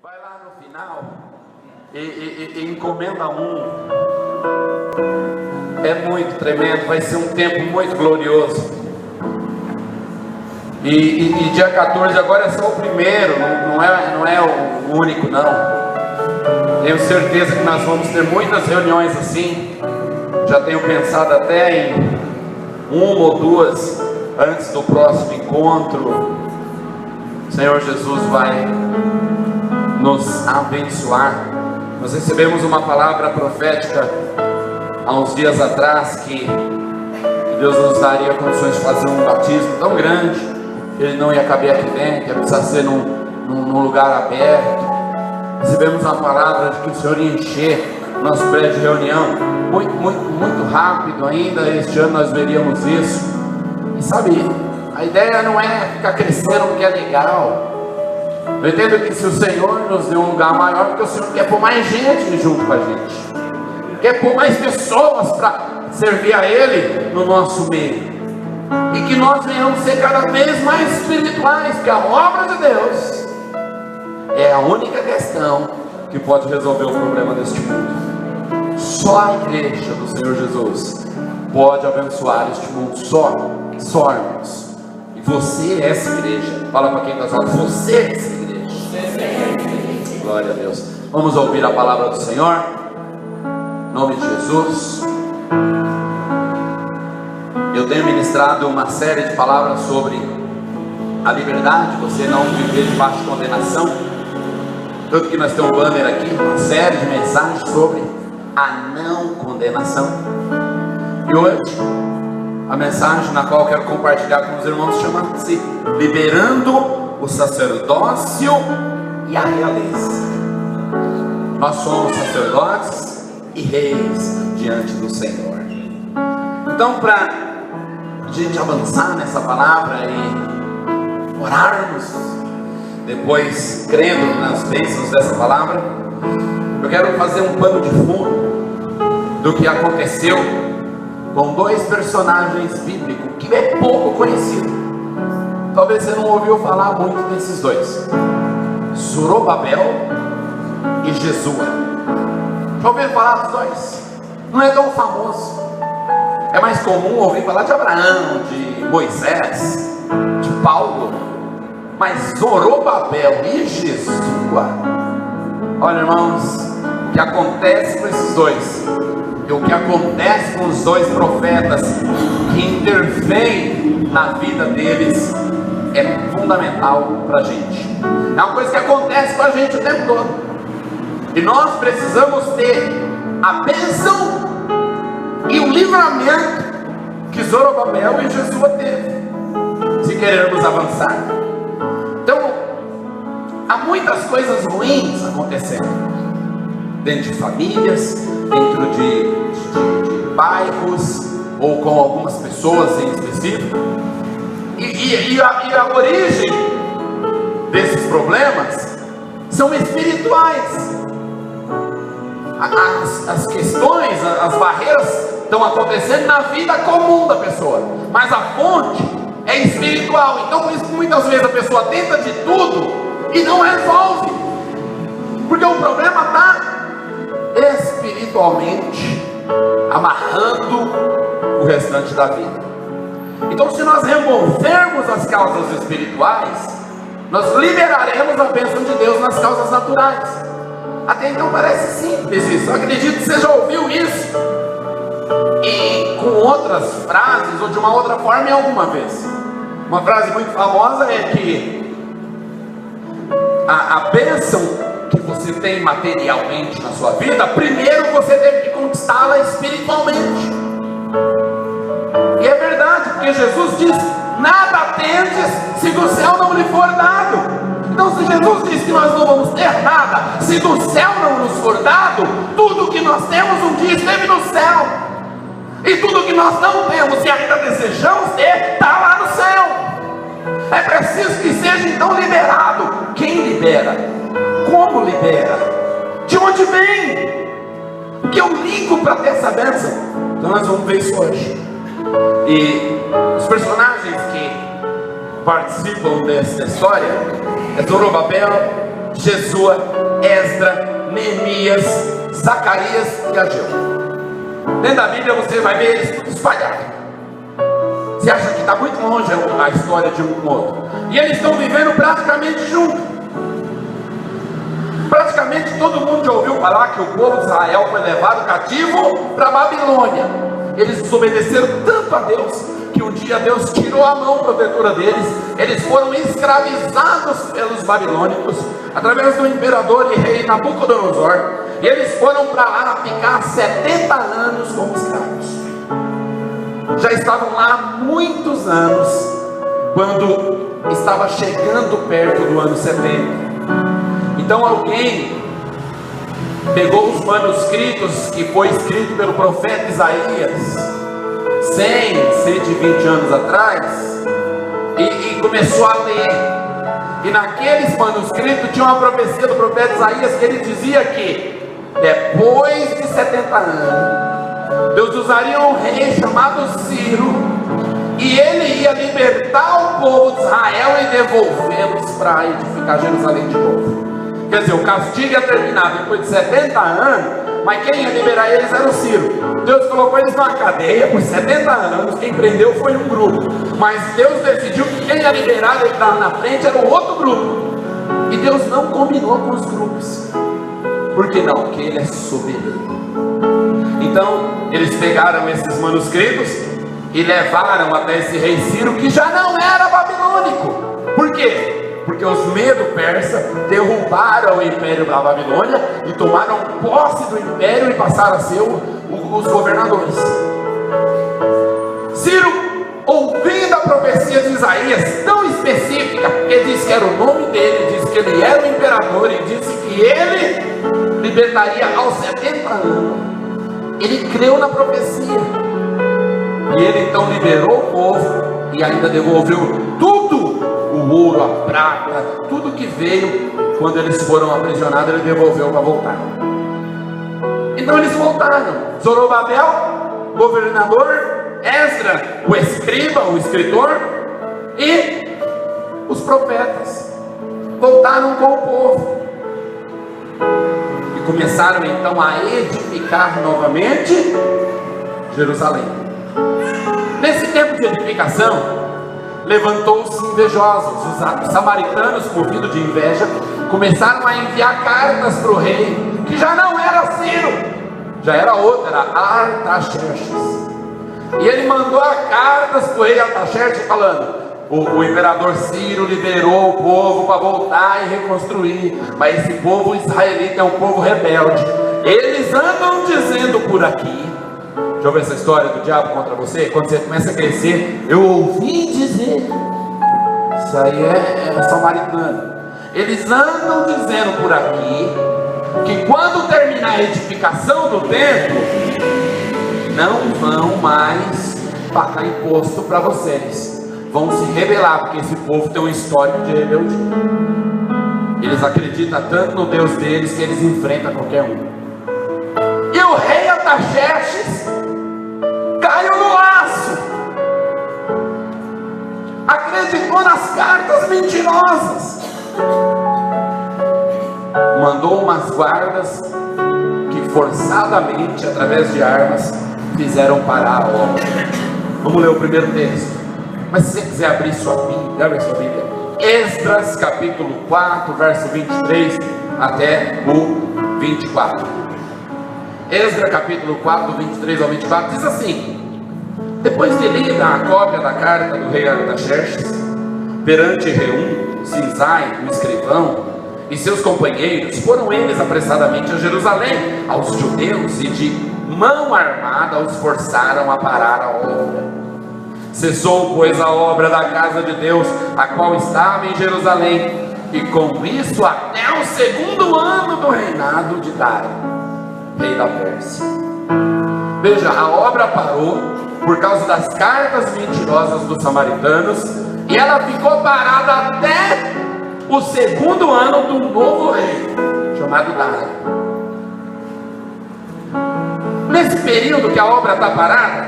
Vai lá no final e encomenda um. É muito tremendo, vai ser um tempo muito glorioso. E dia 14 agora é só o primeiro, não é o único não. Tenho certeza que nós vamos ter muitas reuniões assim. Já tenho pensado até em uma ou duas antes do próximo encontro. O Senhor Jesus vai nos abençoar. Nós recebemos uma palavra profética há uns dias atrás que Deus nos daria condições de fazer um batismo tão grande que ele não ia caber aqui dentro, ia precisar ser num lugar aberto. Recebemos uma palavra de que o Senhor ia encher nosso prédio de reunião muito rápido ainda. Este ano nós veríamos isso. E sabe, a ideia não é ficar crescendo porque é legal. Eu entendo que se o Senhor nos deu um lugar maior, porque o Senhor quer pôr mais gente junto com a gente, quer pôr mais pessoas para servir a Ele no nosso meio, e que nós venhamos ser cada vez mais espirituais, porque a obra de Deus é a única questão que pode resolver o problema deste mundo. Só a igreja do Senhor Jesus pode abençoar este mundo, só irmãos. E você é essa igreja. Fala para quem está falando, você é essa igreja. Glória a Deus. Vamos ouvir a palavra do Senhor em nome de Jesus. Eu tenho ministrado uma série de palavras sobre a liberdade, você não viver debaixo de condenação. Tanto que nós temos um banner aqui, uma série de mensagens sobre a não condenação. E hoje, a mensagem na qual eu quero compartilhar com os irmãos chama-se Liberando o Sacerdócio e a Realeza. Nós somos sacerdotes e reis diante do Senhor. Então, para a gente avançar nessa palavra e orarmos, depois crendo nas bênçãos dessa palavra, eu quero fazer um pano de fundo do que aconteceu com dois personagens bíblicos que é pouco conhecido. Talvez você não ouviu falar muito desses dois: Zorobabel e Jesua. Já ouviu falar dos dois? Não é tão famoso. É mais comum ouvir falar de Abraão, de Moisés, de Paulo. Mas Zorobabel e Jesua, olha, irmãos, o que acontece com esses dois, e o que acontece com os dois profetas que intervêm na vida deles, é fundamental para a gente. É uma coisa que acontece com a gente o tempo todo, e nós precisamos ter a bênção e o livramento que Zorobabel e Jesua teve, se querermos avançar. Então, há muitas coisas ruins acontecendo dentro de famílias, dentro de bairros, ou com algumas pessoas em específico. E a origem desses problemas são espirituais. As questões, as barreiras estão acontecendo na vida comum da pessoa, mas a fonte é espiritual. Então, por isso que muitas vezes a pessoa tenta de tudo e não resolve, porque o problema está espiritualmente amarrando o restante da vida. Então, se nós removermos as causas espirituais, nós liberaremos a bênção de Deus nas causas naturais. Até então parece simples isso. Eu acredito que você já ouviu isso, e com outras frases ou de uma outra forma em alguma vez. Uma frase muito famosa é que a bênção que você tem materialmente na sua vida, primeiro você deve que conquistá-la espiritualmente. E é verdade, porque Jesus diz: nada tendes se do céu não lhe for dado. Então, se Jesus diz que nós não vamos ter nada se do céu não nos for dado, tudo que nós temos um dia esteve no céu, e tudo que nós não temos e ainda desejamos ter, está lá no céu. É preciso que seja então liberado. Quem libera? Como libera? De onde vem? O que eu ligo para ter essa bênção? Então nós vamos ver isso hoje. E os personagens que participam dessa história é Zorobabel, Jesua, Esdra, Neemias, Zacarias e Ageu. Dentro da Bíblia você vai ver eles tudo espalhados. Você acha que está muito longe a história de um com o outro. E eles estão vivendo praticamente juntos. Praticamente todo mundo já ouviu falar que o povo de Israel foi levado cativo para a Babilônia. Eles desobedeceram tanto a Deus que um dia Deus tirou a mão protetora deles. Eles foram escravizados pelos babilônicos através do imperador e rei Nabucodonosor. E eles foram para lá ficar 70 anos como escravos. Já estavam lá há muitos anos, quando estava chegando perto do ano 70. Então alguém pegou os manuscritos que foi escrito pelo profeta Isaías 120 anos atrás e começou a ler. E naqueles manuscritos tinha uma profecia do profeta Isaías que ele dizia que depois de 70 anos Deus usaria um rei chamado Ciro e ele ia libertar o povo de Israel e devolvê-los para edificar Jerusalém de novo. Quer dizer, o castigo ia terminar depois de 70 anos, mas quem ia liberar eles era o Ciro. Deus colocou eles numa cadeia por 70 anos, quem prendeu foi um grupo, mas Deus decidiu que quem ia liberar ele lá na frente era o outro grupo. E Deus não combinou com os grupos. Por que não? Porque Ele é soberano. Então, eles pegaram esses manuscritos e levaram até esse rei Ciro, que já não era babilônico. Por quê? Porque os Medo-Persa derrubaram o império da Babilônia e tomaram posse do império e passaram a ser os governadores. Ciro, ouvindo a profecia de Isaías, tão específica, porque disse que era o nome dele, disse que ele era o imperador e disse que ele libertaria aos 70 anos, ele creu na profecia. E ele então liberou o povo e ainda devolveu tudo. O ouro, a prata, tudo que veio quando eles foram aprisionados, ele devolveu para voltar. Então eles voltaram. Zorobabel, governador, Esdra, o escriba, o escritor, e os profetas voltaram com o povo e começaram então a edificar novamente Jerusalém. Nesse tempo de edificação, levantou-se invejosos. Os samaritanos, movidos de inveja, começaram a enviar cartas para o rei, que já não era Ciro, já era outro, era Artaxerxes. E ele mandou cartas para o rei Artaxerxes falando: o imperador Ciro liberou o povo para voltar e reconstruir, mas esse povo israelita é um povo rebelde. Eles andam dizendo por aqui. Já ouviu essa história do diabo contra você? Quando você começa a crescer, eu ouvi dizer, isso aí é samaritano. Eles andam dizendo por aqui que quando terminar a edificação do templo, não vão mais pagar imposto para vocês, vão se rebelar, porque esse povo tem um histórico de rebeldia. Eles acreditam tanto no Deus deles que eles enfrentam qualquer um. E o rei Artaxerxes caiu no laço, acreditou nas cartas mentirosas, mandou umas guardas que forçadamente, através de armas, fizeram parar a obra. Vamos ler o primeiro texto. Mas se você quiser abrir sua Bíblia, abre a sua Bíblia, Esdras capítulo 4, verso 23 até o 24. Esdras capítulo 4, 23 ao 24, diz assim: depois de lida a cópia da carta do rei Artaxerxes perante Reum, Sinzai, o escrivão, e seus companheiros, foram eles apressadamente a Jerusalém, aos judeus, e de mão armada os forçaram a parar a obra. Cessou, pois, a obra da casa de Deus, a qual estava em Jerusalém, e com isso até o segundo ano do reinado de Dário, rei da Pérsia. Veja, a obra parou por causa das cartas mentirosas dos samaritanos, e ela ficou parada até o segundo ano do novo rei, chamado Dário. Nesse período que a obra está parada,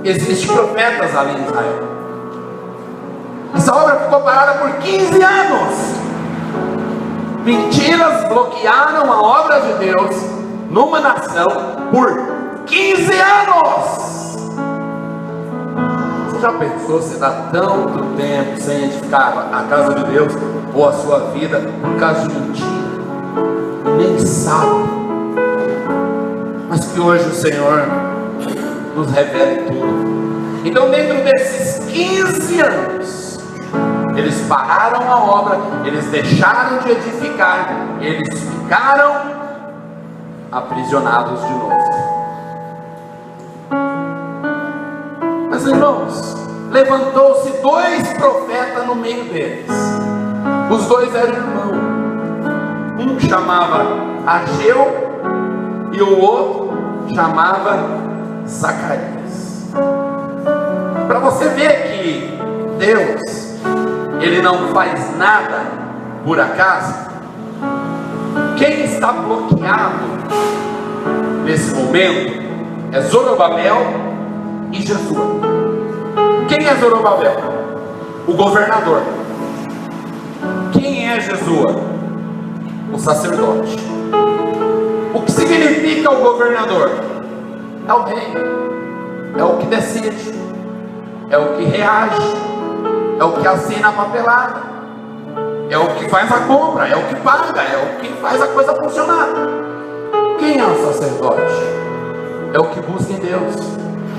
existem profetas ali em Israel. Essa obra ficou parada por 15 anos. Mentiras bloquearam a obra de Deus numa nação por 15 anos. Você já pensou, você dá tanto tempo sem edificar a casa de Deus ou a sua vida por causa de mentira? Nem sabe. Mas que hoje o Senhor nos revele tudo. Então, dentro desses 15 anos, eles pararam a obra, eles deixaram de edificar, eles ficaram aprisionados de novo. Mas, irmãos, levantou-se 2 profetas no meio deles. Os 2 eram irmãos. Um chamava Ageu e o outro chamava Zacarias. Para você ver que Deus, Ele não faz nada por acaso. Quem está bloqueado nesse momento é Zorobabel e Jesua. Quem é Zorobabel? O governador. Quem é Jesua? O sacerdote. O que significa o governador? É o rei, é o que decide, é o que reage, é o que assina a papelada, é o que faz a compra, é o que paga, é o que faz a coisa funcionar. Quem é o sacerdote? É o que busca em Deus,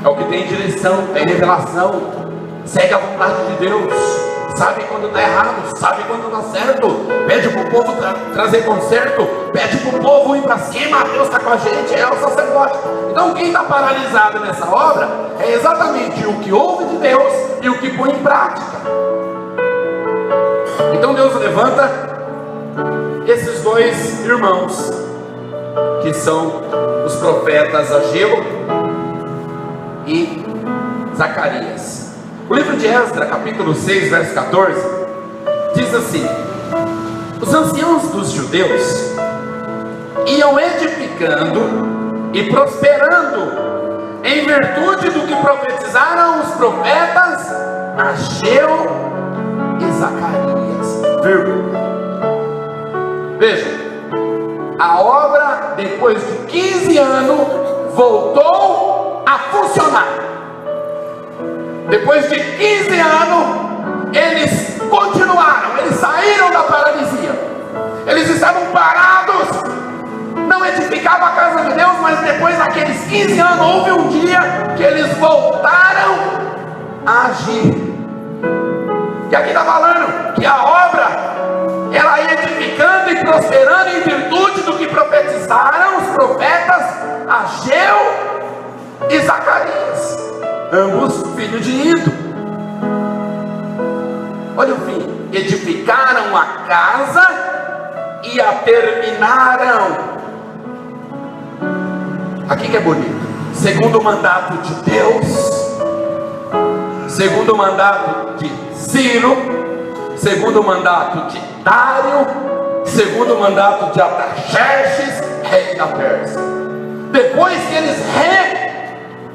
é o que tem direção, tem revelação, segue a vontade de Deus, sabe quando está errado, sabe quando está certo, pede para o povo trazer conserto, pede para o povo ir para cima. Deus está com a gente, é o sacerdote. Então quem está paralisado nessa obra é exatamente o que ouve de Deus e o que põe em prática. Então Deus levanta esses 2 irmãos, que são os profetas Ageu e Zacarias. O livro de Esdras, capítulo 6, verso 14, diz assim: os anciãos dos judeus iam edificando e prosperando em virtude do que profetizaram os profetas Ageu e Zacarias. Veja, a obra, depois de 15 anos, voltou a funcionar. Depois de 15 anos, eles continuaram, eles saíram da paralisia. Eles estavam parados, não edificavam a casa de Deus, mas depois daqueles 15 anos, houve um dia que eles voltaram a agir. E aqui está falando que a obra, ela ia edificando e prosperando em virtude do que profetizaram os profetas Ageu e Zacarias, ambos filhos de Ido. Olha o fim: edificaram a casa e a terminaram. Aqui que é bonito: segundo o mandato de Deus, segundo o mandato de Ciro, segundo o mandato de Dário, segundo o mandato de Artaxerxes, rei da Pérsia. Depois que eles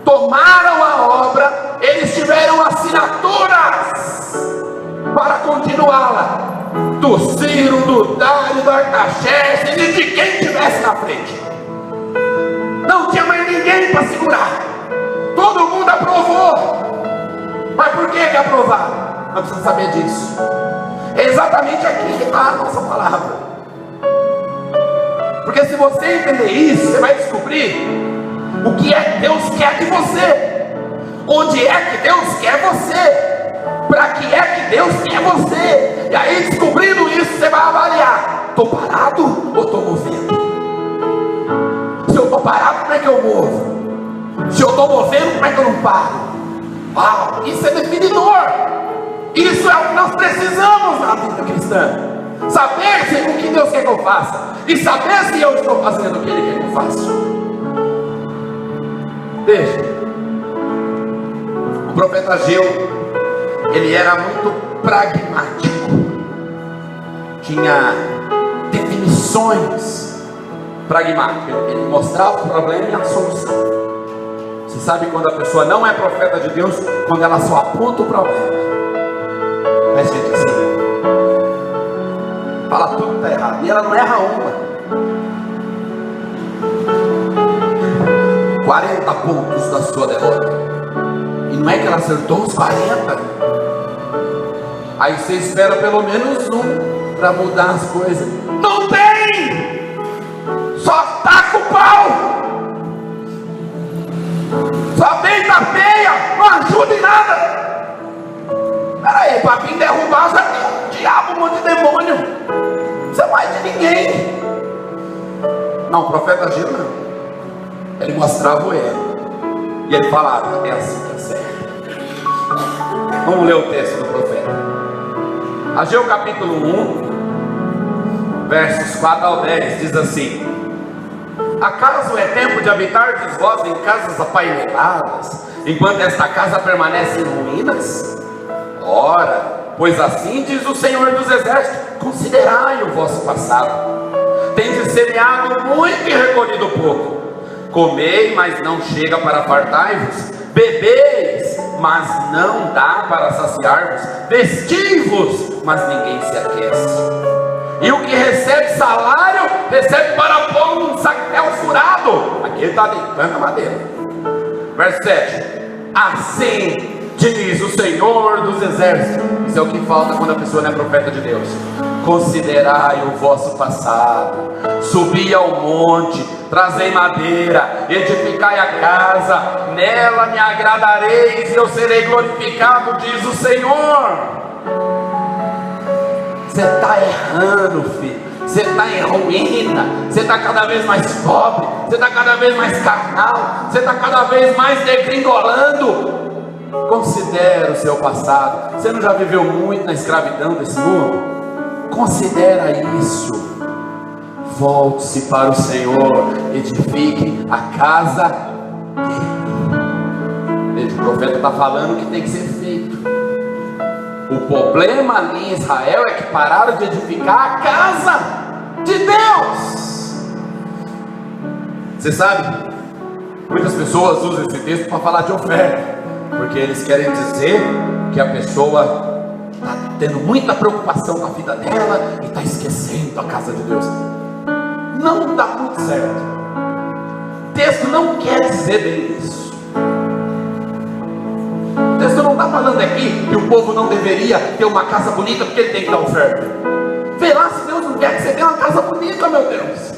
retomaram a obra, eles tiveram assinaturas para continuá-la, do Ciro, do Dário, do Artaxerxes e de quem estivesse na frente. Não tinha mais ninguém para segurar. Todo mundo aprovou. Mas por que aprovaram? Nós precisamos saber disso. É exatamente aqui que está a nossa palavra. Porque se você entender isso, você vai descobrir o que é que Deus quer de você, onde é que Deus quer você, para que é que Deus quer você. E aí, descobrindo isso, você vai avaliar: estou parado ou estou movendo? Se eu estou parado, como é que eu movo? Se eu estou movendo, como é que eu não paro? Uau, isso é definidor. Isso é o que nós precisamos na vida cristã. Saber o que Deus quer que eu faça, e saber se eu estou fazendo o que Ele quer que eu faça. Veja, o profeta Ageu, ele era muito pragmático, tinha definições pragmáticas. Ele mostrava o problema e a solução. Você sabe quando a pessoa não é profeta de Deus? Quando ela só aponta o problema. Mas gente assim, fala tudo que está errado. errado. E ela não erra uma. 40 pontos da sua derrota. E não é que ela acertou os 40. Aí você espera pelo menos um para mudar as coisas. Não tem! Só taca o pau! Só deita feia! Não ajuda em nada! Peraí, para vir derrubar já tem um diabo, um monte de demônio. Você não é de ninguém. Não, o profeta Ageu não. Ele mostrava o erro. E ele falava, é assim que é certo. Vamos ler o texto do profeta. Ageu capítulo 1, versos 4 ao 10, diz assim: acaso é tempo de habitardes vós em casas apaineladas, enquanto esta casa permanece em ruínas? Ora, pois assim diz o Senhor dos Exércitos: considerai o vosso passado. Tendes semeado muito e recolhido pouco. Comei, mas não chega para fartar-vos. Bebeis, mas não dá para saciar-vos. Vestivos, mas ninguém se aquece. E o que recebe salário, recebe para pôr num sactel furado. Aqui ele está deitando a madeira. Verso 7: assim diz o Senhor dos Exércitos. Isso é o que falta quando a pessoa não é profeta de Deus. Considerai o vosso passado, subi ao monte, trazei madeira, edificai a casa, nela me agradareis e eu serei glorificado, diz o Senhor. Você está errando, filho. Você está em ruína. Você está cada vez mais pobre. Você está cada vez mais carnal. Você está cada vez mais degringolando. Considere o seu passado. Você não já viveu muito na escravidão desse mundo? Considera isso. Volte-se para o Senhor. Edifique a casa dele. O profeta está falando que tem que ser feito. O problema ali em Israel é que pararam de edificar a casa de Deus. Você sabe, muitas pessoas usam esse texto para falar de oferta, porque eles querem dizer que a pessoa está tendo muita preocupação com a vida dela e está esquecendo a casa de Deus. Não dá muito certo. O texto não quer dizer bem isso. O texto não está falando aqui que o povo não deveria ter uma casa bonita porque ele tem que dar oferta. Vê lá se Deus não quer que você tenha uma casa bonita, meu Deus.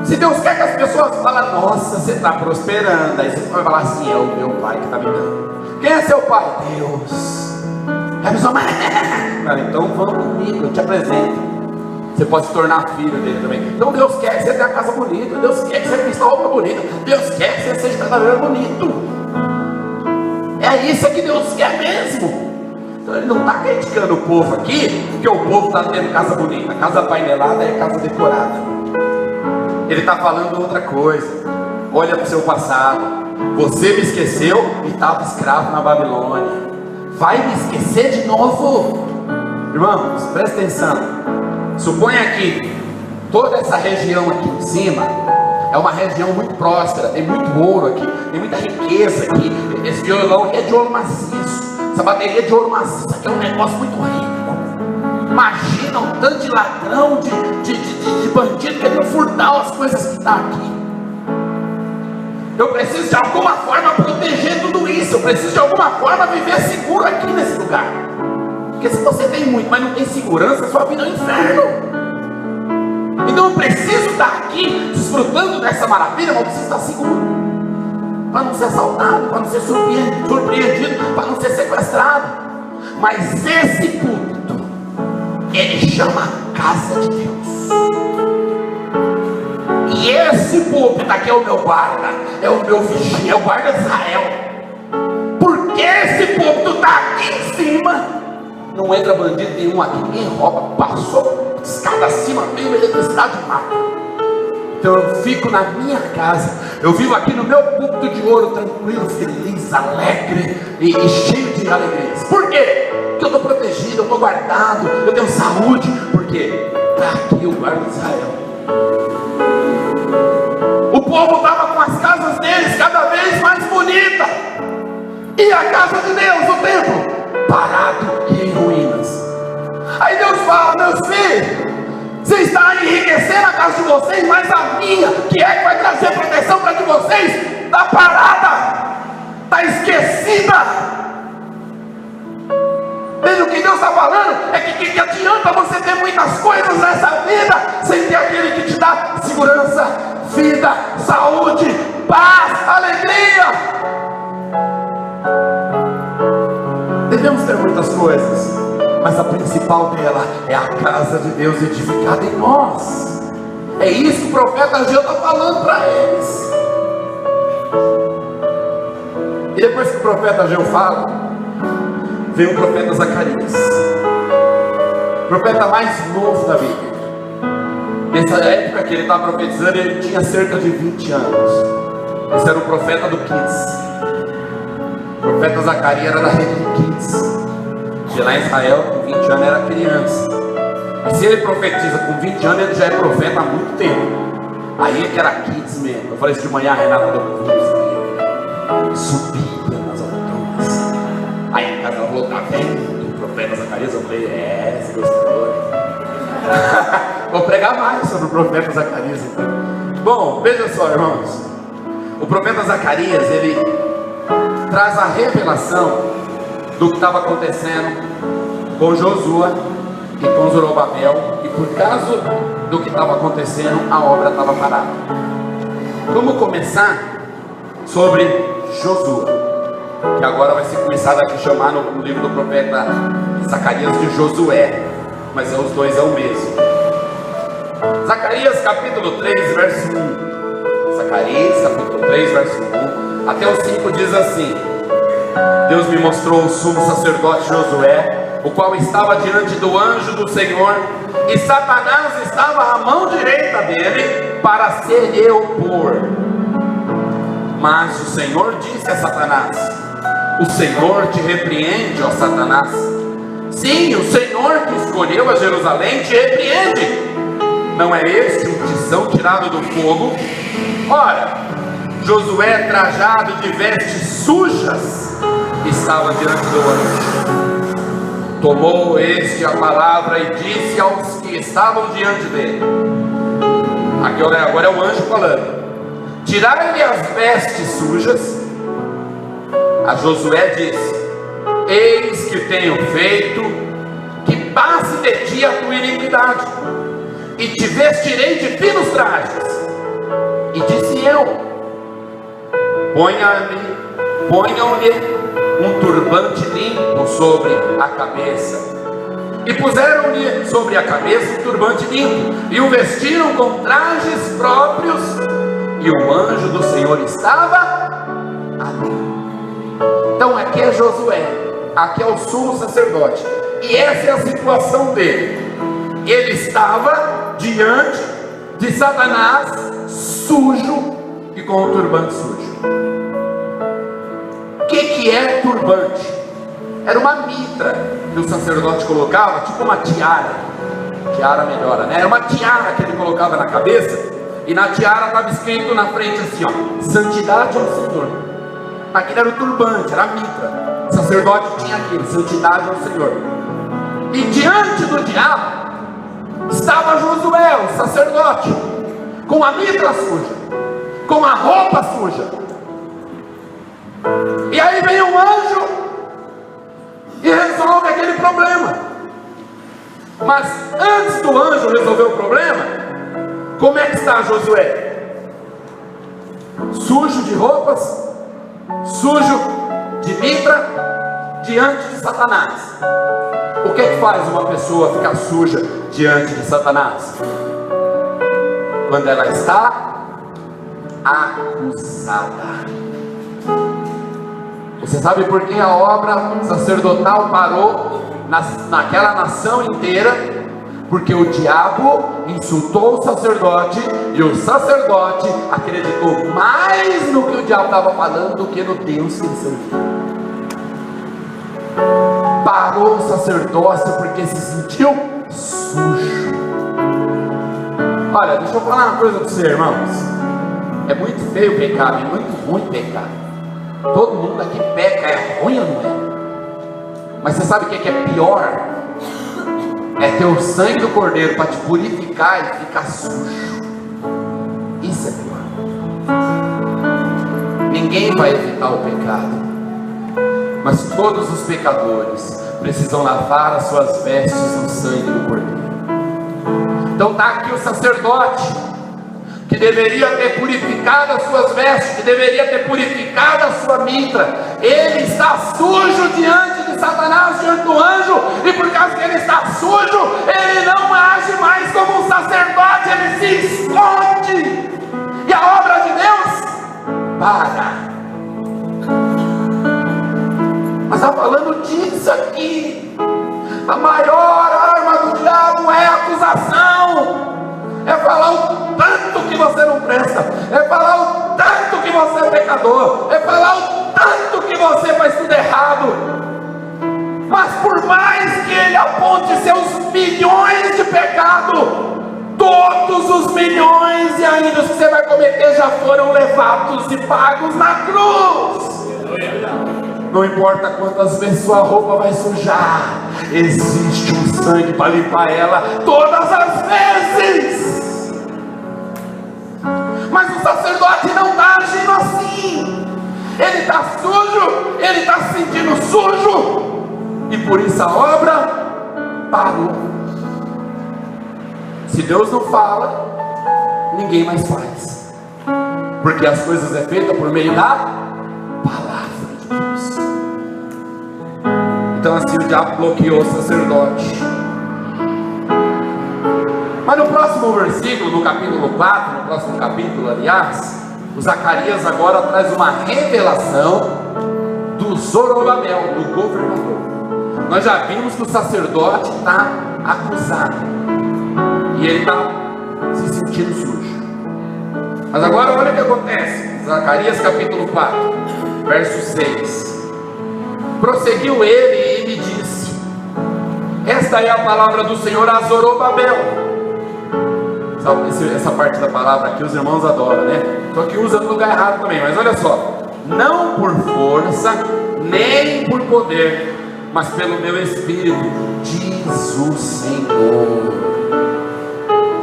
Se Deus quer que as pessoas falem, nossa, você está prosperando, aí você vai falar assim, é o meu pai que está me dando. Quem é seu pai? Deus. É a pessoa, então vamos comigo, eu te apresento. Você pode se tornar filho dele também. Então Deus quer que você tenha a casa bonita, Deus quer que você vista a roupa bonita, Deus quer que você seja cada vez bonito. É isso que Deus quer mesmo. Então ele não está criticando o povo aqui, porque o povo está tendo casa bonita. Casa painelada é casa decorada. Ele está falando outra coisa. Olha para o seu passado. Você me esqueceu e estava escravo na Babilônia. Vai me esquecer de novo? Irmãos, presta atenção. Suponha que toda essa região aqui em cima é uma região muito próspera, tem muito ouro aqui, tem muita riqueza aqui. Esse violão aqui é de ouro maciço, essa bateria é de ouro maciço, aqui é um negócio muito rico. Imagina um tanto de ladrão, de bandido querendo furtar as coisas que estão aqui. Eu preciso de alguma forma proteger tudo isso, eu preciso de alguma forma viver seguro aqui nesse lugar. Porque se você tem muito, mas não tem segurança, sua vida é um inferno. Então eu preciso estar aqui desfrutando dessa maravilha, mas eu preciso estar seguro, para não ser assaltado, para não ser surpreendido, para não ser sequestrado. Mas esse púlpito, ele chama casa de Deus. E esse púlpito aqui é o meu guarda, é o meu vigia, é o guarda de Israel. Porque esse púlpito está aqui em cima. Não entra bandido nenhum aqui, ninguém rouba, passou escada acima, veio eletricidade e mata. Então eu fico na minha casa, eu vivo aqui no meu púlpito de ouro, tranquilo, feliz, alegre e cheio de alegrias. Por quê? Porque eu estou protegido, eu estou guardado, eu tenho saúde. Porque está aqui o guarda de Israel. O povo estava com as casas deles cada vez mais bonitas, e a casa de Deus, o templo, parado e em ruínas. Aí Deus fala, meus filhos, se vocês, mas a minha, que é que vai trazer proteção para que vocês está parada, está esquecida. Veja, o que Deus está falando é que adianta você ter muitas coisas nessa vida sem ter aquele que te dá segurança, vida, saúde, paz, alegria. Devemos ter muitas coisas, mas a principal dela é a casa de Deus edificada em nós. É isso que o profeta Ageu está falando para eles. E depois que o profeta Ageu fala, vem o profeta Zacarias, o profeta mais novo da Bíblia. Nessa época que ele estava profetizando, ele tinha cerca de 20 anos. Esse era o profeta do Kids. O profeta Zacarias era da rede do Kids, que lá em Israel, com 20 anos, era criança. E se ele profetiza com 20 anos, ele já é profeta há muito tempo. Aí é que era Kids mesmo. Eu falei isso de manhã, a Renata deu um subia nas alturas. Aí a casa falou, tá vendo o profeta Zacarias? Eu falei, você gostou? Vou pregar mais sobre o profeta Zacarias então. Bom, veja só, irmãos. O profeta Zacarias, ele traz a revelação do que estava acontecendo com Josué e com Zorobabel. E por causa do que estava acontecendo, a obra estava parada. Vamos começar sobre Josué, que agora vai ser começado aqui chamar no livro do profeta Zacarias de Josué, mas os dois é o mesmo. Zacarias capítulo 3 verso 1. Zacarias capítulo 3 verso 1 até o 5 diz assim: Deus me mostrou o sumo sacerdote Josué, o qual estava diante do anjo do Senhor, e Satanás estava à mão direita dele para se lhe opor. Mas o Senhor disse a Satanás: o Senhor te repreende, ó Satanás. Sim, o Senhor que escolheu a Jerusalém te repreende. Não é este um tição tirado do fogo? Ora, Josué, trajado de vestes sujas, estava diante do anjo. Tomou este a palavra e disse aos que estavam diante dele. Agora é o anjo falando: tirai-lhe as vestes sujas. A Josué disse: eis que tenho feito que passe de ti a tua iniquidade, e te vestirei de finos trajes. E disse eu: ponham-lhe um turbante limpo sobre a cabeça. E puseram-lhe sobre a cabeça um turbante limpo, e o vestiram com trajes próprios, e o anjo do Senhor estava ali. Então aqui é Josué, aqui é o sumo sacerdote, e essa é a situação dele. Ele estava diante de Satanás, sujo e com o turbante sujo. O que é turbante? Era uma mitra que o sacerdote colocava, tipo uma tiara. Tiara melhora, né? Era uma tiara que ele colocava na cabeça, e na tiara estava escrito na frente assim, ó: santidade ao Senhor. Aquilo era o turbante, era a mitra. O sacerdote tinha aquilo, santidade ao Senhor. E diante do diabo estava Josué, o sacerdote, com a mitra suja, com a roupa suja. E aí vem um anjo e resolve aquele problema. Mas antes do anjo resolver o problema, como é que está Josué? Sujo de roupas, sujo de mitra, diante de Satanás. O que é que faz uma pessoa ficar suja diante de Satanás? Quando ela está acusada. Você sabe por que a obra sacerdotal parou naquela nação inteira? Porque o diabo insultou o sacerdote, e o sacerdote acreditou mais no que o diabo estava falando do que no Deus que ele servia. Parou o sacerdócio porque se sentiu sujo. Olha, deixa eu falar uma coisa para você, irmãos. É muito feio o pecado, é muito ruim pecar. Todo mundo aqui peca, é ruim ou não é? Mas você sabe o que é pior? É ter o sangue do cordeiro para te purificar e ficar sujo. Senhor. Ninguém vai evitar o pecado, mas todos os pecadores precisam lavar as suas vestes no sangue do Cordeiro. Então está aqui o sacerdote, que deveria ter purificado as suas vestes, que deveria ter purificado a sua mitra. Ele está sujo diante de Satanás, diante do anjo, e por causa que ele está sujo, ele não age mais como um sacerdote, ele se esconde, e a obra de Deus para. Mas está falando disso aqui. A maior arma do diabo é a acusação, é falar o tanto que você não presta, é falar o tanto que você é pecador, é falar o tanto que você faz tudo errado. Mas por mais que ele aponte seus milhões de pecados, todos os milhões e ainda os que você vai cometer já foram levados e pagos na cruz. Não importa quantas vezes sua roupa vai sujar, existe um sangue para limpar ela todas as vezes. Mas o sacerdote não está agindo assim. Ele está sujo, ele está se sentindo sujo, e por isso a obra parou. Se Deus não fala, ninguém mais faz, porque as coisas é feita por meio da palavra de Deus. Então assim o diabo bloqueou o sacerdote. Mas no próximo versículo, no capítulo 4, no próximo capítulo, aliás, o Zacarias agora traz uma revelação do Zorobabel, do governador. Nós já vimos que o sacerdote está acusado, e ele está se sentindo sujo. Mas agora olha o que acontece. Zacarias capítulo 4, verso 6. Prosseguiu ele e me disse: esta é a palavra do Senhor a Zorobabel. Essa parte da palavra aqui os irmãos adoram, né? Só que usa no lugar errado também. Mas olha só: não por força, nem por poder, mas pelo meu Espírito, diz o Senhor.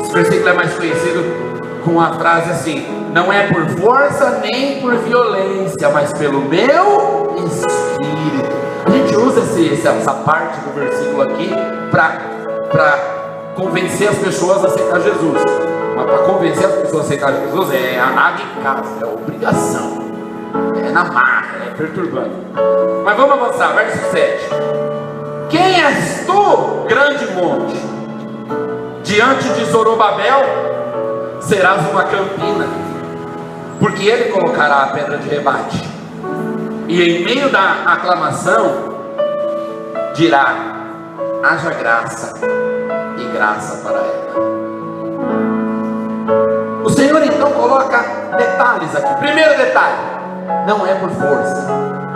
Esse versículo é mais conhecido com a frase assim: não é por força nem por violência, mas pelo meu Espírito. A gente usa essa parte do versículo aqui para convencer as pessoas a aceitar Jesus. Mas para convencer as pessoas a aceitar Jesus é a água em casa, é obrigação, é na marra, é perturbando. Mas vamos avançar, verso 7. Quem és tu, grande monte? Diante de Zorobabel serás uma campina, porque ele colocará a pedra de rebate, e em meio da aclamação dirá: haja graça e graça para ela. O Senhor então coloca detalhes aqui. Primeiro detalhe: não é por força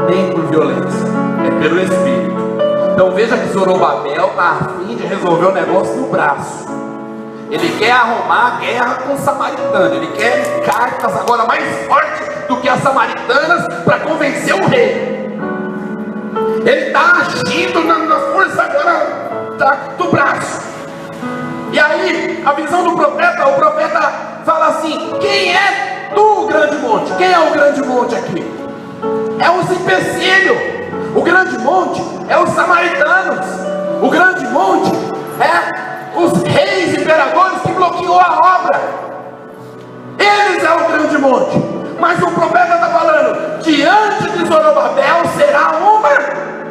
nem por violência, é pelo Espírito. Então veja que Zorobabel está a fim de resolver o negócio no braço. Ele quer arrumar a guerra com os samaritanos. Ele quer cartas agora mais fortes do que as samaritanas para convencer o rei. Ele está agindo na força agora do braço. E aí, a visão do profeta, o profeta fala assim: quem é tu, grande monte? Quem é o grande monte aqui? É os empecilhos. O grande monte é os samaritanos. O grande monte é os reis imperadores que bloqueou a obra. Eles é o grande monte. Mas o profeta está falando: diante de Zorobabel será uma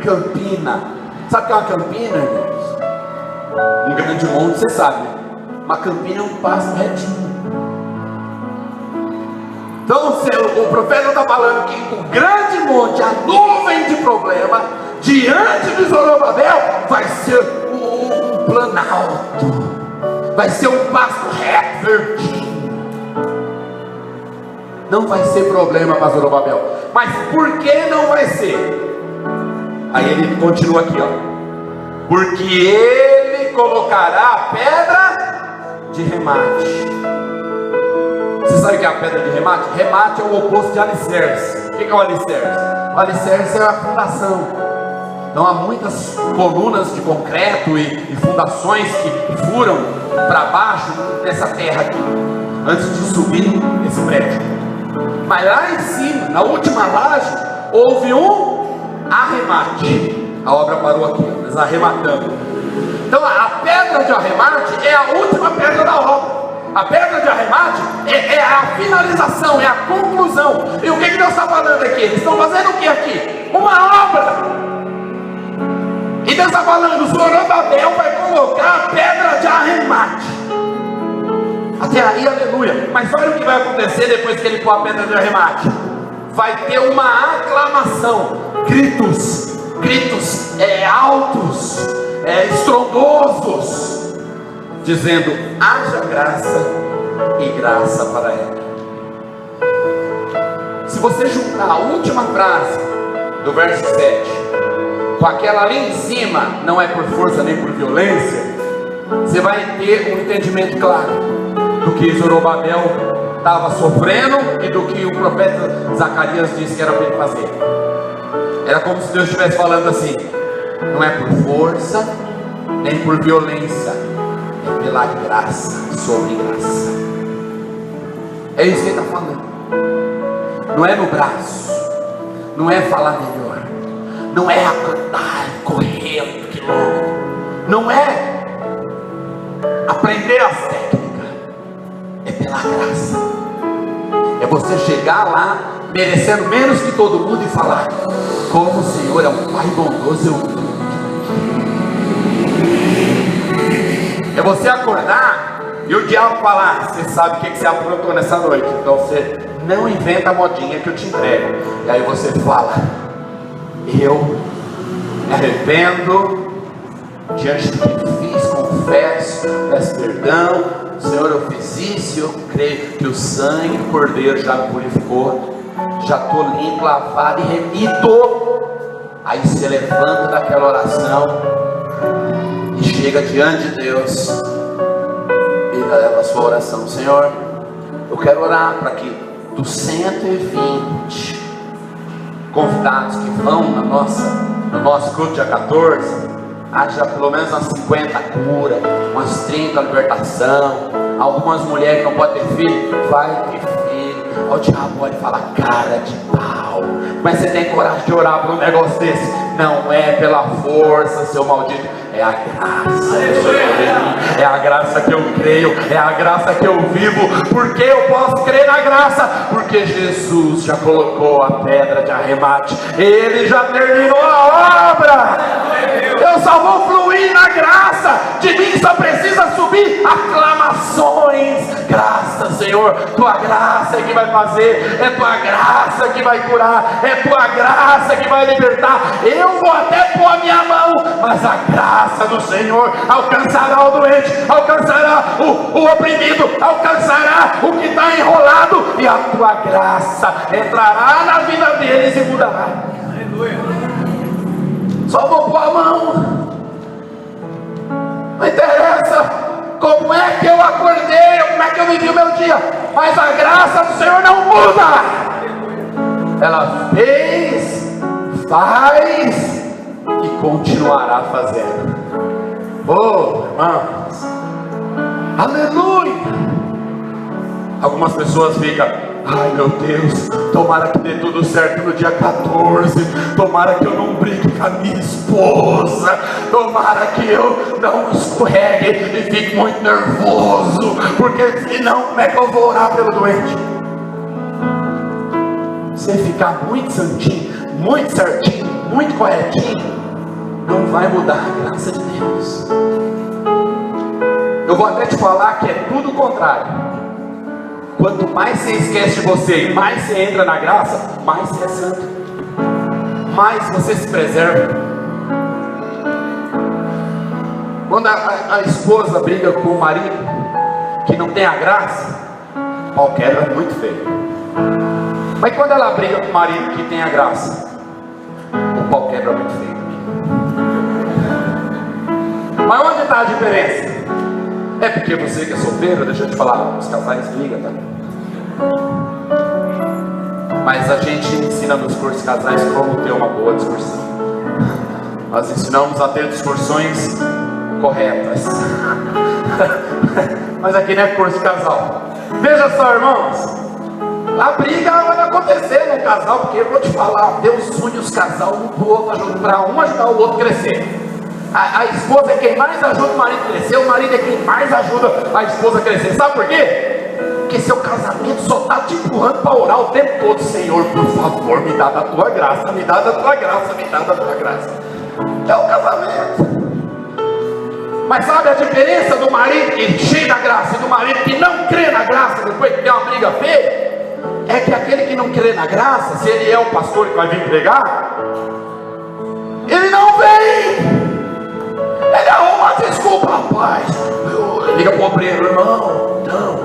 campina. Sabe o que é uma campina, irmãos? Um grande monte, você sabe, né? Uma campina é um passo retinho. Então o profeta está falando que o grande monte, a nuvem de problema, diante de Zorobabel, vai ser um planalto, vai ser um pasto reto, verdinho. Não vai ser problema para Zorobabel. Mas por que não vai ser? Aí ele continua aqui, ó. Porque ele colocará a pedra de remate. Você sabe o que é a pedra de remate? Remate é o oposto de alicerce. O que é o alicerce? O alicerce é a fundação. Então há muitas colunas de concreto e fundações que furam para baixo dessa terra aqui. antes de subir esse prédio. Mas lá em cima, na última laje, houve um arremate. A obra parou aqui, eles arrematando. Então a pedra de arremate é a última pedra da obra. A pedra de arremate é a finalização, é a conclusão. E o que Deus está falando aqui? Eles estão fazendo o que aqui? Uma obra. E Deus está falando, o Zorobabel vai colocar a pedra de arremate. Até aí, aleluia. Mas olha o que vai acontecer depois que ele pôr a pedra de arremate. Vai ter uma aclamação, gritos altos, estrondosos, dizendo: haja graça e graça para ela. Se você juntar a última frase do verso 7 com aquela ali em cima, não é por força nem por violência, você vai ter um entendimento claro do que Zorobabel estava sofrendo e do que o profeta Zacarias disse que era para ele fazer. Era como se Deus estivesse falando assim: não é por força nem por violência, é pela graça, sobre graça. É isso que ele está falando. Não é no braço, não é falar melhor, não é acordar, correr quilômetro, não é aprender as técnicas, é pela graça. É você chegar lá merecendo menos que todo mundo e falar: como o Senhor é um Pai bondoso, é você acordar e o diabo falar: você sabe o que você aprontou nessa noite, então você não inventa a modinha que eu te entrego. E aí você fala: eu me arrependo diante do que fiz, confesso, peço perdão, Senhor, eu fiz isso, eu creio que o sangue do Cordeiro já me purificou, já estou limpo, lavado e remido. Aí você levanta daquela oração e chega diante de Deus e leva a sua oração: Senhor, eu quero orar para que dos 120 convidados que vão no nosso culto dia 14, haja pelo menos umas 50 cura, umas 30 libertação, algumas mulheres que não podem ter filho, vai ter filho. O diabo pode falar: cara de pau, mas você tem coragem de orar por um negócio desse? Não é pela força, seu maldito, é a graça. É a graça que eu creio, é a graça que eu vivo. Porque eu posso crer na graça? Porque Jesus já colocou a pedra de arremate, Ele já terminou a obra. Eu só vou fluir na graça. De mim só precisa subir aclamações. Graça, Senhor, tua graça é que vai fazer, é tua graça que vai curar, é tua graça que vai libertar. Eu vou até pôr a minha mão, mas a graça do Senhor alcançará o doente, alcançará o oprimido, alcançará o que está enrolado, e a tua graça entrará na vida deles e mudará. Aleluia. Só vou pôr a mão. Não interessa como é que eu acordei, como é que eu vivi o meu dia, mas a graça do Senhor não muda. Ela fez, faz e continuará fazendo. Oh, irmãos, aleluia. Algumas pessoas ficam: ai meu Deus, tomara que dê tudo certo no dia 14, tomara que eu não brigue com a minha esposa, tomara que eu não escorregue e fique muito nervoso, porque senão como é que eu vou orar pelo doente? Você ficar muito santinho, muito certinho, muito corretinho, não vai mudar a graça de Deus. Eu vou até te falar que é tudo o contrário. Quanto mais você esquece de você e mais você entra na graça, mais você é santo, mais você se preserva. Quando a esposa briga com o marido que não tem a graça, o pau quebra muito feio. Mas quando ela briga com o marido que tem a graça, o pau quebra muito feio. Mas onde está a diferença? É porque você que é solteiro, deixa eu te falar, os casais brigam, tá? Mas a gente ensina nos cursos casais como ter uma boa discussão. Nós ensinamos a ter discussões corretas. Mas aqui não é curso casal. Veja só, irmãos, a briga vai acontecer num casal, porque eu vou te falar, Deus une os casais um para o outro, para um ajudar o outro a crescer. A esposa é quem mais ajuda o marido a crescer, o marido é quem mais ajuda a esposa a crescer. Sabe por quê? Porque seu casamento só está te empurrando para orar o tempo todo. Senhor, por favor, me dá da tua graça, me dá da tua graça, me dá da tua graça. É o casamento. Mas sabe a diferença do marido que é cheio da graça e do marido que não crê na graça depois que tem uma briga feia? É que aquele que não crê na graça, se ele é o pastor que vai vir pregar, ele não vem. Ele arruma a desculpa, rapaz. Liga para o obreiro, irmão. Não,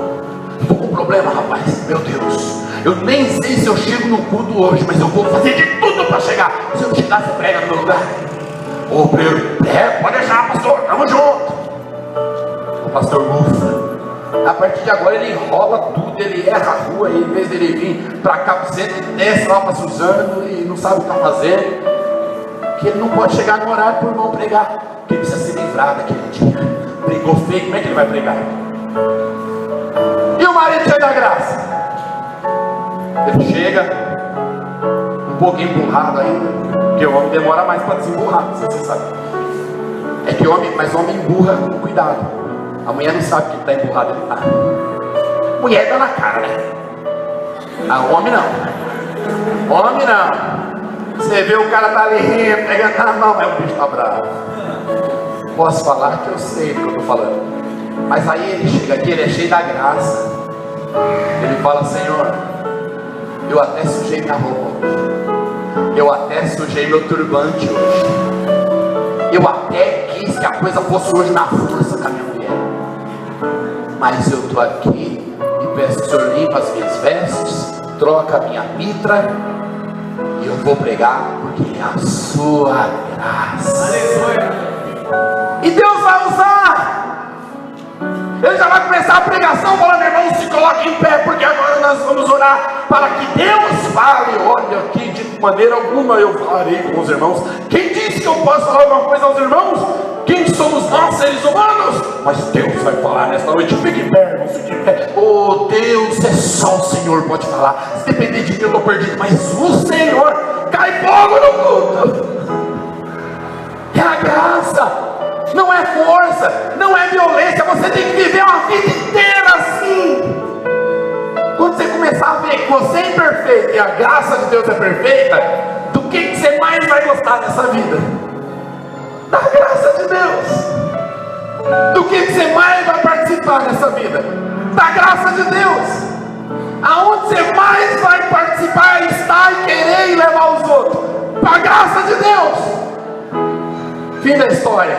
estou com um problema, rapaz. Meu Deus, eu nem sei se eu chego no culto hoje, mas eu vou fazer de tudo para chegar. Se eu chegar, você prega no meu lugar. O obreiro, pode deixar, pastor, tamo junto. O pastor ufa. A partir de agora ele enrola tudo, ele erra a rua, e em vez de ele vir para cá para o centro, ele desce lá para Suzano e não sabe o que está fazendo. Que ele não pode chegar no horário para o irmão pregar, que ele precisa se livrar daquele dia. Pregou feio, como é que ele vai pregar? E o marido cheio da graça? Ele chega um pouco emburrado ainda, porque o homem demora mais para desemburrar, não sei se você sabe. É que mas o homem emburra com cuidado. A mulher não sabe que está emburrado, ele está. Mulher dá na cara, né? O homem não. Homem não. Você vê o cara tá ali rindo, pegando na mão, mas o bicho tá bravo. Posso falar que eu sei do que eu estou falando. Mas aí ele chega aqui, ele é cheio da graça. Ele fala, Senhor, eu até sujei minha roupa hoje. Eu até sujei meu turbante hoje. Eu até quis que a coisa fosse hoje na força com a minha mulher. Mas eu estou aqui e peço que o Senhor limpa as minhas vestes, troca a minha mitra, e eu vou pregar porque é a sua graça. Aleluia. E Deus vai usar. Ele já vai começar a pregação falando, irmão, se coloque em pé, porque agora nós vamos orar para que Deus fale. Olha aqui, de maneira alguma eu falarei com os irmãos. Quem disse que eu posso falar alguma coisa aos irmãos? Quem somos nós, seres humanos? Mas Deus vai falar nesta noite. Fique em pé, irmão, fique em pé. Oh Deus, é só o Senhor pode falar. Se depender de mim eu estou perdido, mas o Senhor, cai fogo no culto. É a graça, não é força, não é violência. Você tem que viver uma vida inteira assim. Quando você começar a ver que você é imperfeito e a graça de Deus é perfeita, do que você mais vai gostar nessa vida? Da graça de Deus. Do que você mais vai participar nessa vida? Da graça de Deus. Aonde você mais vai participar, estar e querer e levar os outros? Da graça de Deus. Fim da história.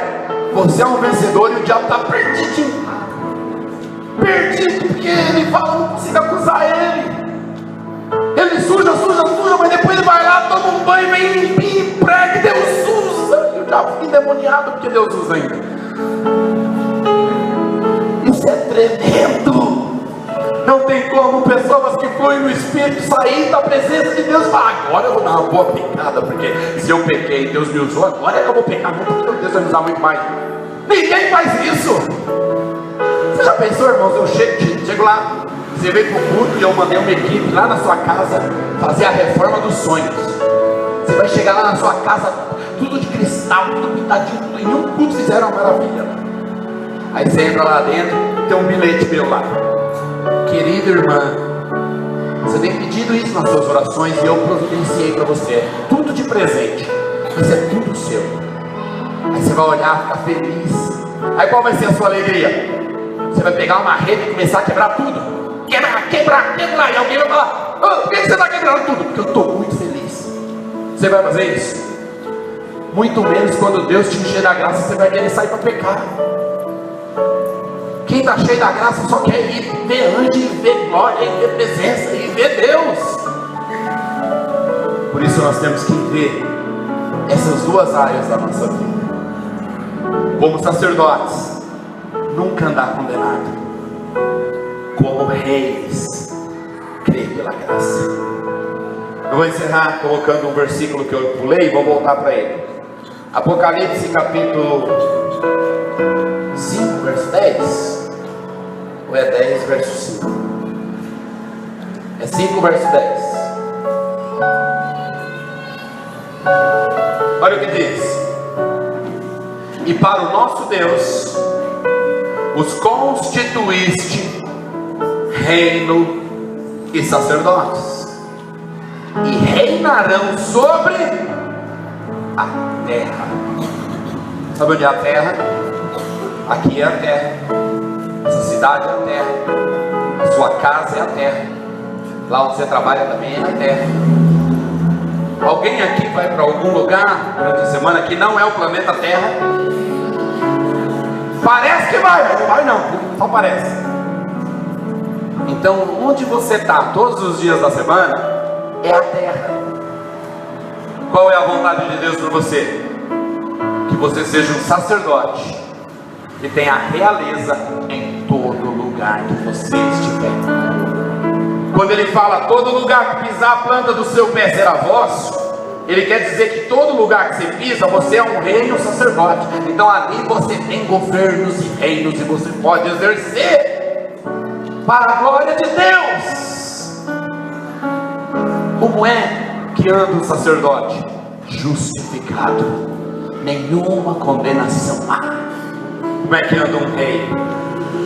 Você é um vencedor e o diabo está perdido. Perdido porque ele fala, não consigo acusar ele. Ele suja, mas depois ele vai lá, toma um banho, vem limpinho, prega e Deus usa. E o diabo fica endemoniado porque Deus usa ainda. Isso é tremendo. Não tem como pessoas que fluem no Espírito sair da presença de Deus e falar, agora eu vou dar uma boa pecada, porque se eu pequei e Deus me usou, agora eu vou pecar muito, porque Deus vai me usar muito mais. Ninguém faz isso. Você já pensou, irmãos, eu chego lá, você veio para o culto e eu mandei uma equipe lá na sua casa fazer a reforma dos sonhos. Você vai chegar lá na sua casa, tudo de cristal, tudo pintadinho, tudo, em um culto fizeram uma maravilha. Aí você entra lá dentro, tem um bilhete meu lá. Querida irmã, você tem pedido isso nas suas orações e eu providenciei para você. Tudo de presente, mas é tudo seu. Aí você vai olhar, ficar feliz. Aí qual vai ser a sua alegria? Você vai pegar uma rede e começar a quebrar tudo. Quebrar. E alguém vai falar, por que você está quebrando tudo? Porque eu estou muito feliz. Você vai fazer isso? Muito menos quando Deus te encher da graça, você vai querer sair para pecar. Quem está cheio da graça só quer ir ver anjo, e ver glória, e ver presença, e ver Deus. Por isso nós temos que ver essas duas áreas da nossa vida. Como sacerdotes, nunca andar condenado. Como reis, crer pela graça. Eu vou encerrar colocando um versículo que eu pulei e vou voltar para ele. Apocalipse capítulo 5, verso 10. Ou é 10 verso 5? É 5 verso 10. Olha o que diz: e para o nosso Deus os constituíste reino e sacerdotes, e reinarão sobre a terra. Sabe onde é a terra? Aqui é a terra. Essa cidade é a terra. A sua casa é a terra. Lá onde você trabalha também é a terra. Alguém aqui vai para algum lugar durante a semana que não é o planeta Terra? Parece que vai, mas não vai não, só parece. Então, onde você está todos os dias da semana é a terra. Qual é a vontade de Deus para você? Que você seja um sacerdote, que tenha realeza em todo lugar que você estiver. Quando ele fala todo lugar que pisar a planta do seu pé será vosso, ele quer dizer que todo lugar que você pisa, você é um rei e um sacerdote. Então ali você tem governos e reinos, e você pode exercer para a glória de Deus. Como é que anda um sacerdote? Justificado, nenhuma condenação há. Como é que anda um rei?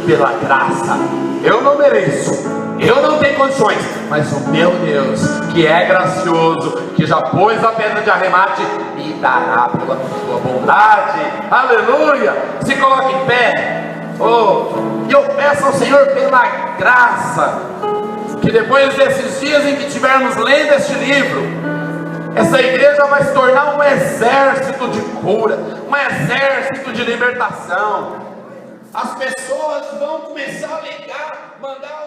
Pela graça. Eu não mereço, eu não tenho condições, mas o meu Deus, que é gracioso, que já pôs a pedra de arremate, me dará pela sua bondade. Aleluia! Se coloque em pé. E eu peço ao Senhor pela graça, que depois desses dias em que estivermos lendo este livro, essa igreja vai se tornar um exército de cura, um exército de libertação. As pessoas vão começar a ligar, mandar